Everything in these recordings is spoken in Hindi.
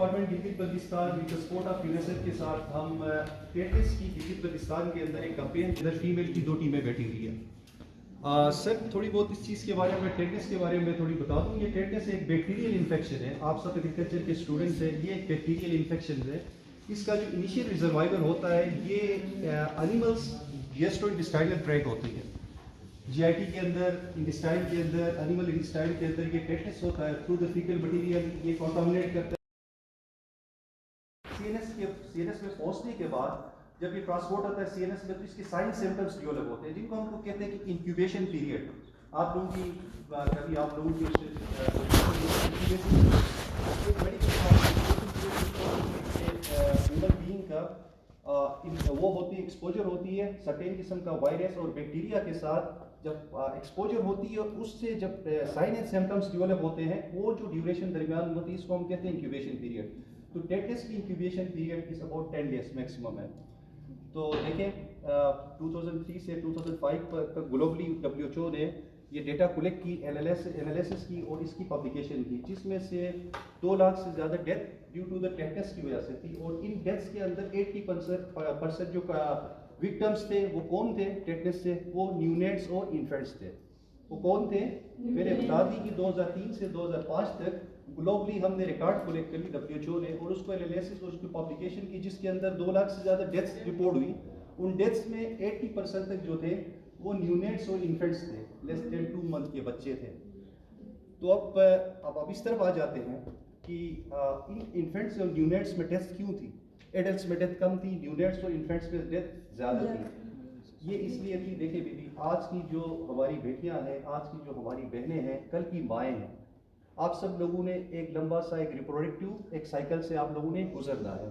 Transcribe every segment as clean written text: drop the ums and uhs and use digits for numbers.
Department Gilgit Baltistan with the support of UNICEF के साथ हम टेटनेस की गिलगित बल्तिस्तान के अंदर एक कैंपेन इधर फीमेल की 2 टीमें बैठी हुई है। सर थोड़ी बहुत इस चीज़ के बारे में टेटनेस के बारे में थोड़ी बता दूँ। ये टेटनेस एक बैक्टीरियल इन्फेक्शन है। आप सब एग्रीकल्चर के स्टूडेंट्स हैं, ये एक बैक्टीरियल इन्फेक्शन है। इसका जो इनिशियल सर्वाइवल होता है ये एनिमल्स गैस्ट्रोइंटेस्टाइनल ट्रैक्ट होती है, जीआईटी के अंदर, इंटेस्टाइन के अंदर, एनिमल इंटेस्टाइन के अंदर ये टेटनेस होता है। थ्रू द फीकल मटीरियल ये कंटामिनेट करता है सीएनएस में पहुंचने के बाद जब ये ट्रांसपोर्ट होता है सीएनएस में, तो इसके साइन सिम्टम्स डेवलप होते हैं जिनको हम लोग कहते हैं कि इंक्यूबेशन पीरियड। आप लोगों की कभी आप लोगों की ह्यूमन बीइंग का वो होती है, एक्सपोजर होती है सर्टेन किस्म का वायरस और बैक्टीरिया के साथ। जब एक्सपोजर होती है उससे जब साइन एंड सिम्टम्स डेवलप होते हैं, वो जो ड्यूरेशन दरमियान होती है इसको हम कहते हैं इंक्यूबेशन पीरियड। तो टेटनेस की incubation period is about 10 days maximum है। तो देखें 2003 से 2005 तक ग्लोबली WHO ने ये डेटा कलेक्ट की, एनालिसिस की और इसकी पब्लिकेशन की, जिसमें से 2 लाख से ज़्यादा death due to the tetanus की वजह से थी। और इन डेथ्स के अंदर 80% जो विक्टिम्स थे वो कौन थे टेटनेस से? वो न्यूनेट्स और इन्फेंट्स थे। वो कौन थे? मैंने बता दी कि 2003 से 2005 तक ग्लोबली हमने रिकॉर्ड कलेक्ट कर ली WHO ने और उसको एनालिसिस और उसकी पब्लिकेशन की, जिसके अंदर 2 लाख से ज़्यादा डेथ्स रिपोर्ट हुई। उन डेथ्स में 80% तक जो थे वो न्यूनेट्स और इन्फेंट्स थे, लेस देन 2 मंथ के बच्चे थे। तो अब इस तरफ आ जाते हैं कि इन इन्फेंट्स और न्यूनेट्स में डेथ क्यों थी? एडल्ट्स में डेथ कम थी, न्यूनेट्स और इन्फेंट्स में डेथ ज़्यादा थी। ये इसलिए थी, देखिए दीदी, आज की जो हमारी बेटियां हैं, आज की जो हमारी बहनें हैं, कल की माएँ हैं। आप सब लोगों ने एक लंबा सा एक रिप्रोडक्टिव एक साइकिल से आप लोगों ने गुजरना है।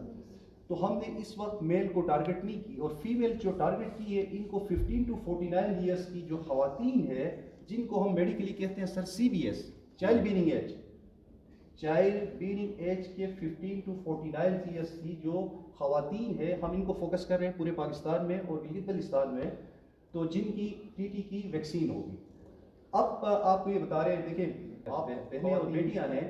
तो हमने इस वक्त मेल को टारगेट नहीं की, और फीमेल जो टारगेट की है इनको 15 to 49 ईयर्स की जो खवातीन है, जिनको हम मेडिकली कहते हैं sir CBS, child bearing age, child bearing age के 15 to 49 ईयर्स की जो खवातीन है, हम इनको फोकस कर रहे हैं पूरे पाकिस्तान में और गिलगित बल्तिस्तान में, तो जिनकी TT की वैक्सीन होगी। अब आपको ये बता रहे हैं, देखिए आप बहनें और बेटियां हैं,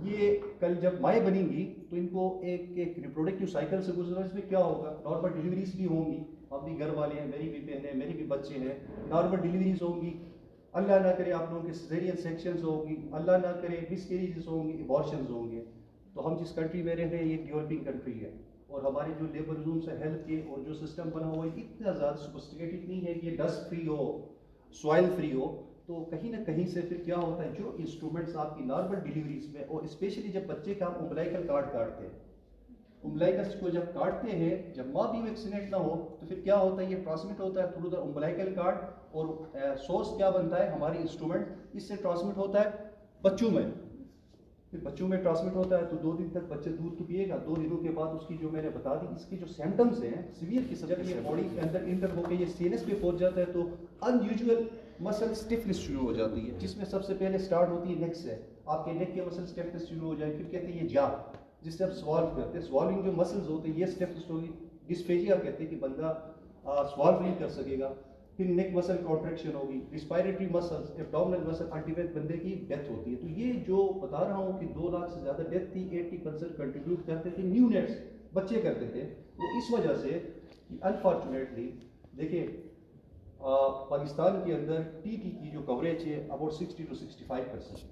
ये कल जब माएँ बनेंगी तो इनको एक रिप्रोडक्टिव साइकिल से गुजरना। इसमें क्या होगा? नॉर्मल डिलीवरीज भी होंगी, आप भी घर वाले हैं, मेरी भी बहनें, मेरी भी बच्चे हैं, नॉर्मल डिलीवरीज होंगी। अल्लाह ना करे आप लोगों के सिजेरियन सेक्शंस होगी, अल्लाह ना करे मिसकैरेजेस होंगी, अबॉर्शंस होंगे। तो हम जिस कंट्री में रह रहे हैं ये डेवलपिंग कंट्री है, और हमारे जो लेबर रूम्स है हेल्थ के और जो सिस्टम बना हुआ है इतना ज़्यादा सोफिस्टिकेटेड नहीं है कि ये डस्ट फ्री हो, सॉइल फ्री हो। तो कहीं ना कहीं से फिर क्या होता है, जो इंस्ट्रूमेंट्स आपकी नॉर्मल डिलीवरीज में, और स्पेशली जब बच्चे का आप उम्बिलाइकल कार्ड काटते हैं, उम्बिलाइकस को जब काटते हैं, जब माँ भी वैक्सीनेट ना हो तो फिर क्या होता है, ये ट्रांसमिट होता है थ्रू द उम्बिलाइकल कार्ड। और सोर्स क्या बनता है? हमारी इंस्ट्रूमेंट, इससे ट्रांसमिट होता है बच्चों में। फिर बच्चों में ट्रांसमिट होता है तो 2 दिन तक बच्चे दूध तो पिएगा। 2 दिनों के बाद उसकी जो मैंने बता दी, इसके जो सिम्टम्स हैं सीवियर किस्म, जब ये बॉडी के अंदर इंटर होकर ये CNS पे पहुंच जाता है तो अनयूजुअल मसल स्टिफनेस शुरू हो जाती है, जिसमें सबसे पहले स्टार्ट होती है नेक से। आपके नेक के मसल स्टिफनेस शुरू हो जाए, फिर कहते हैं ये जा, जिससे आप सॉल्व करते हैं, सॉल्विंग जो मसल्स होते हैं ये स्टिफनेस होगी। डिस्फेजिया कहते हैं कि बंदा सॉल्व नहीं कर सकेगा। फिर नेक मसल कॉन्ट्रैक्शन होगी, respiratory muscles, abdominal muscle, ultimate बंदे की डेथ होती है। तो ये जो बता रहा हूँ कि 2 लाख से ज़्यादा डेथ थी, 80% कंट्रीब्यूट करते थे न्यूनेट्स, बच्चे करते थे। वो इस वजह से कि अनफॉर्चुनेटली देखिए पाकिस्तान के अंदर TT की जो कवरेज है अबाउट 60 to 65%।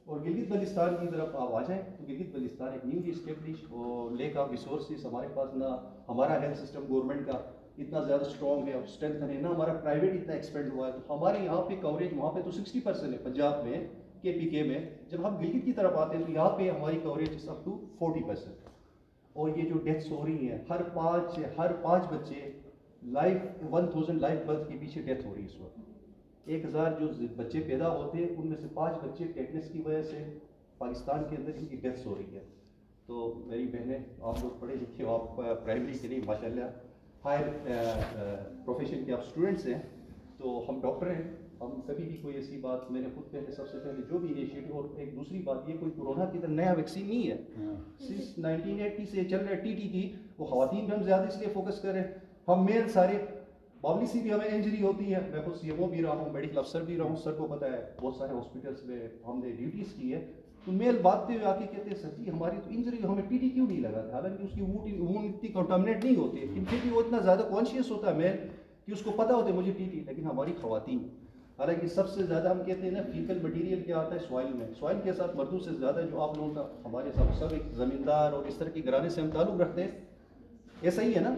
और गिलगित बल्तिस्तान की तरफ आप आ जाएँ तो गिलगित बल्तिस्तान एक न्यूली इस्टेब्लिश और लेक ऑफ रिसोर्सेज, हमारे पास ना हमारा हेल्थ सिस्टम गवर्नमेंट का इतना ज़्यादा स्ट्रॉन्ग है और स्ट्रेंथ है ना, हमारा प्राइवेट इतना एक्सपेंड हुआ है। तो हमारे यहाँ पे कवरेज वहाँ पे तो 60% है पंजाब में, KPK में। जब हम गिलगित की तरफ आते हैं तो यहाँ पे हमारी कवरेज अप टू 40%। और ये जो डेथ्स हो रही हैं, हर पाँच बच्चे लाइफ 1000 लाइफ बर्थ के पीछे डेथ हो रही है इस वक्त। 1000 जो बच्चे पैदा होते हैं उनमें से 5 बच्चे टेटनेस की वजह से पाकिस्तान के अंदर इनकी डेथ्स हो रही है। तो मेरी बहनें, आप लोग पढ़े लिखे हो, आप प्राइमरी के लिए माशाल्लाह हायर प्रोफेशन के आप स्टूडेंट्स हैं, तो हम डॉक्टर हैं। हम कभी भी कोई ऐसी बात, मैंने खुद पहले सबसे पहले जो भी इनिशिएटिव, और एक दूसरी बात, ये कोई कोरोना की तरह नया वैक्सीन नहीं है, सिंस 1980 से चल रहे TT की। वो खवातीन पे हम ज़्यादा इसलिए फोकस करें, हम मेल सारे पब्लिक सी भी हमें इंजरी होती है। मैं खुद CMO भी रहा हूँ, मेडिकल अफसर भी रहा हूँ, सर को पता है, बहुत सारे हॉस्पिटल्स में हमने ड्यूटीज़ की है। तो मेल भागते हुए आके कहते हैं सर जी हमारी तो इंजरी, हमें टीटी क्यों नहीं लगा था, हालांकि उसकी वूंड इतनी कंटामिनेट नहीं होती, लेकिन फिर भी वो इतना ज़्यादा कॉन्शियस होता है मेल कि उसको पता होता है मुझे टीटी, लेकिन हमारी खवातीन, हालांकि सबसे ज़्यादा हम कहते हैं ना फीकल मटीरियल क्या आता है सॉइल में, सॉइल के साथ मर्दों से ज़्यादा जो आप लोगों का हमारे सब एक ज़मींदार और इस तरह के घराने से हम ताल्लुक़ रखते हैं, ऐसा ही है ना।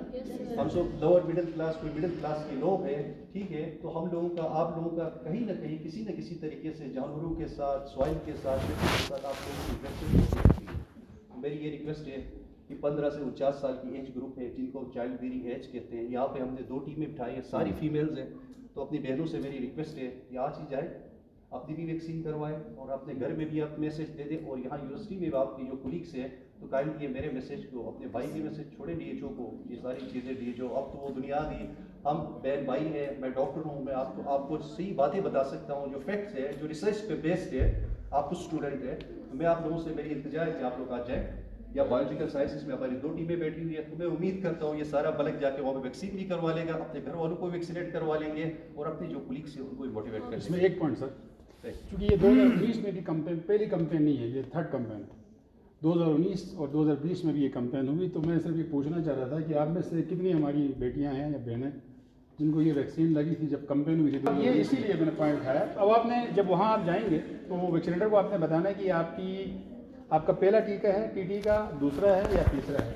हम सब लोअर मिडिल क्लास, कोई मिडिल क्लास के लोग हैं, ठीक है, तो हम लोगों का, आप लोगों का कहीं ना कहीं किसी न किसी तरीके से जानवरों के साथ, सॉइल के साथ, मिट्टी के साथ आप लोगों की इंफेक्शन। मेरी ये रिक्वेस्ट है कि 15 से 49 साल की एज ग्रुप है जिनको चाइल्ड बेयरिंग एज कहते हैं, यहाँ पे हमने 2 टीमें बिठाई है, सारी फीमेल्स हैं, तो अपनी बहनों से मेरी रिक्वेस्ट है कि आज ही जाए, अपनी भी वैक्सीन करवाएं और अपने घर में भी आप मैसेज दे दें, और यहाँ यूनिवर्सिटी में भी आपकी जो कुलीग्स हैं तो काइंडली ये मेरे मैसेज को अपने भाई के मैसेज छोड़े DHO को, ये सारी चीज़ें DHO, अब तो वो दुनियाद ही, हम बहन भाई है, मैं डॉक्टर हूँ, मैं आपको सही बातें बता सकता हूँ, जो फैक्ट्स है, जो रिसर्च पे बेस्ड है, आप कुछ स्टूडेंट है, तो मैं आप लोगों से मेरी इल्तिजा है कि आप लोग आ जाएँ, या बायोलॉजिकल साइंसेस में हमारी 2 टीमें बैठी हुई है, तो मैं उम्मीद करता हूँ ये सारा बलक जाके वहाँ पे वैक्सीन भी करवा लेगा, अपने घर वालों को वैक्सीनेट करवा लेंगे और अपने जो कुलीग्स है उनको भी मोटिवेट करेंगे। इसमें एक पॉइंट सर, क्योंकि ये 2019 में भी कैंपेन, पहली कैंपेन नहीं है, ये 3rd कैंपेन है। 2019 और 2020 में भी ये कैंपेन हुई, तो मैं सिर्फ ये पूछना चाह रहा था कि आप में से कितनी हमारी बेटियां हैं या बहनें जिनको ये वैक्सीन लगी थी जब कैंपेन हुई थी, तो ये इसीलिए मैंने पॉइंट उठाया। अब आपने जब वहाँ आप जाएंगे तो वैक्सीनेटर को आपने बताना है कि आपका पहला टीका है टीटी का, दूसरा है या तीसरा है।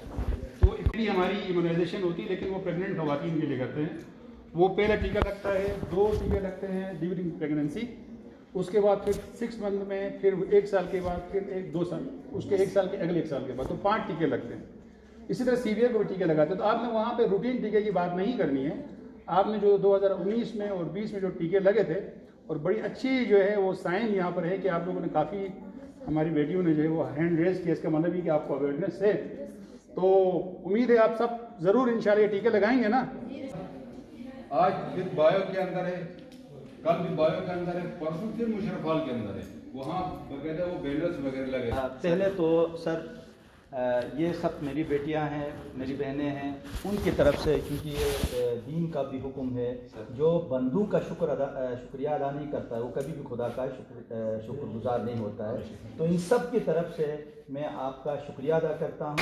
तो इतनी हमारी इम्यूनाइजेशन होती है, लेकिन वो प्रेग्नेंट खवातीन के लिए करते हैं। वो पहला टीका लगता है, 2 टीके लगते हैं ड्यूरिंग प्रेगनेंसी, उसके बाद फिर 6 मंथ में, फिर 1 साल के बाद, फिर 2 साल, उसके 1 साल के अगले 1 साल के बाद, तो 5 टीके लगते हैं। इसी तरह सीवियर को भी टीके लगाते हैं। तो आपने वहाँ पे रूटीन टीके की बात नहीं करनी है, आपने जो 2019 में और 20 में जो टीके लगे थे, और बड़ी अच्छी जो है वो साइन यहाँ पर है कि आप लोगों ने काफ़ी, हमारी बेटियों ने जो है वो हैंड रेज किया, इसका मतलब ही कि आपको अवेयरनेस है। तो उम्मीद है आप सब ज़रूर इंशाल्लाह ये टीके लगाएंगे ना। आज फिर बायो के अंदर है, कल भी बायो के अंदर है, परसों फिर मुशर्रफ हॉल के अंदर है, वहाँ बकायदा वो बैनर्स वगैरह लगे। पहले तो सर ये सब मेरी बेटियां हैं, मेरी बहनें हैं, उनकी तरफ से, क्योंकि ये दीन का भी हुक्म है, जो बंधु का शुक्रिया अदा नहीं करता है वो कभी भी खुदा का शुक्रगुजार नहीं होता है। तो इन सब की तरफ से मैं आपका शुक्रिया अदा करता हूँ।